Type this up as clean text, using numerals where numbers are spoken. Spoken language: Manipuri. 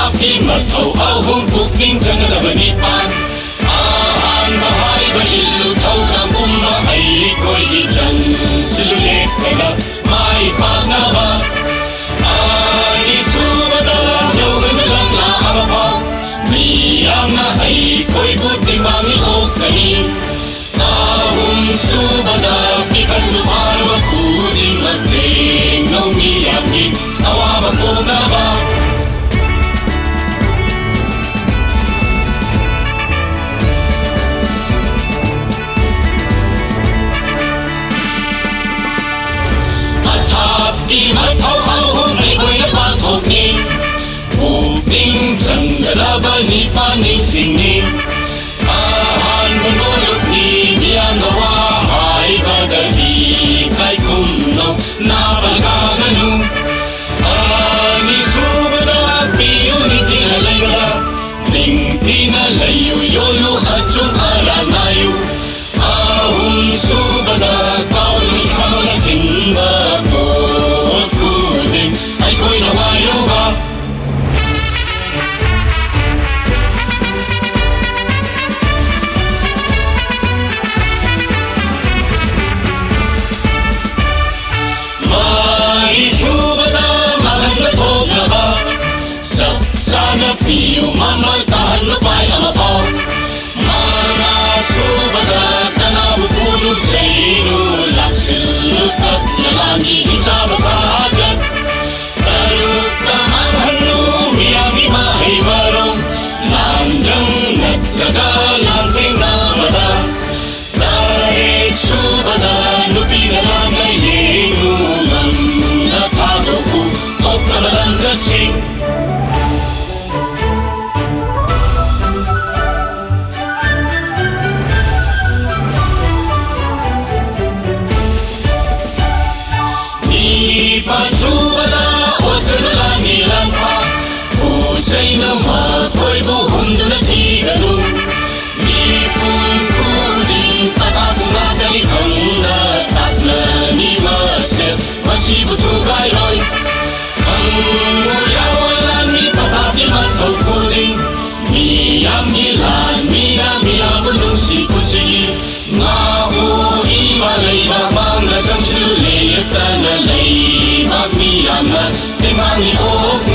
ꯅꯥꯀꯤ ꯃꯊꯧ ꯑꯍꯨꯝ ꯄꯨꯛꯅꯤꯡ ꯆꯪꯒꯗꯕ ꯅꯤꯄꯥꯟ ꯑꯍꯥꯟꯕ ꯍꯥꯏꯕ ꯏꯜꯂꯨ ꯊꯧꯗꯥꯡꯒꯨꯝꯕ ꯑꯩꯈꯣꯏꯒꯤ ꯆꯪꯁꯤꯜꯂꯨ ꯂꯦꯞꯇꯅ ꯃꯥꯏ ꯄꯥꯛꯅꯕ ꯑꯅꯤꯁꯨꯕꯗ ꯌꯧꯒꯅ ꯑꯃꯐꯥꯎ ꯃꯤꯌꯥꯝꯅ ꯑꯩꯈꯣꯏꯕꯨ ꯇꯦꯡꯕꯥꯡꯅꯤ ꯑꯣꯛꯀꯅꯤ ꯑꯍꯨꯝꯁꯨꯕꯗ ꯄꯤꯈꯠꯂꯨ ꯐꯥꯔꯕ ꯈꯨꯗꯤꯡꯃꯛ ꯊꯦꯡꯅꯧ ꯃꯤꯌꯥꯝꯒꯤ ꯑꯋꯥꯕ ꯀꯣꯛꯅꯕ ꯑꯊꯥꯞꯀꯤ ꯃꯊꯧ ꯑꯍꯨꯝ ꯑꯩꯈꯣꯏꯅ ꯄꯥꯡꯊꯣꯛꯅꯤ ꯄꯨꯛꯅꯤꯡ ꯆꯪꯒꯗꯕ ꯅꯤꯄꯥꯟꯁꯤꯡꯅꯤ ꯑꯍꯥꯟꯕ ꯅꯣꯂꯨꯛꯅꯤ ꯃꯤꯌꯥꯝꯅ ꯋꯥ ꯍꯥꯏꯕꯗꯗꯤ ꯀꯥꯏꯈꯨꯝꯅꯧ ꯅꯥꯕꯒꯥꯒꯅꯨ ꯑꯅꯤꯁꯨꯕꯗ ꯄꯤꯌꯨ ꯅꯤꯡꯊꯤꯅ ꯂꯩꯕꯗ ꯅꯤꯡꯊꯤꯅ ꯂꯩꯌꯨ ꯌꯣꯜꯂꯨ ꯑꯆꯨꯝ ꯑꯔꯥꯟ ꯅꯥꯌꯨ ꯑꯍꯨꯝꯁꯨꯕꯗ ꯀꯥꯎꯅꯨ ꯏꯁꯥꯃꯛꯅ ꯊꯤꯡꯕ ꯄꯣꯠ ꯈꯨꯗꯤꯡ ꯑꯩꯈꯣꯏꯅ ꯋꯥꯌꯨꯕ piyu mamal tahan lupai amafau mana subada tanabu pudu jainu laksil kat nalami hijab sahajan taruk taman hanu miyami mahi marong lanjang nagtaga lanting namada tarik subada nupi nalamay yenu nam natadoku okamalan jaching Pasubada otnala nilampa fujaina makoibu hunduna tiganu mipun kuding patabunga kali khangna tatna ni mase masibu tugairoi khangu yawalan mi patabi mathau kuding miyam gilan mina miyam nungsi kusigi nga u imalai mangla jangsilu leyatana lei Miyamna, Timani, oh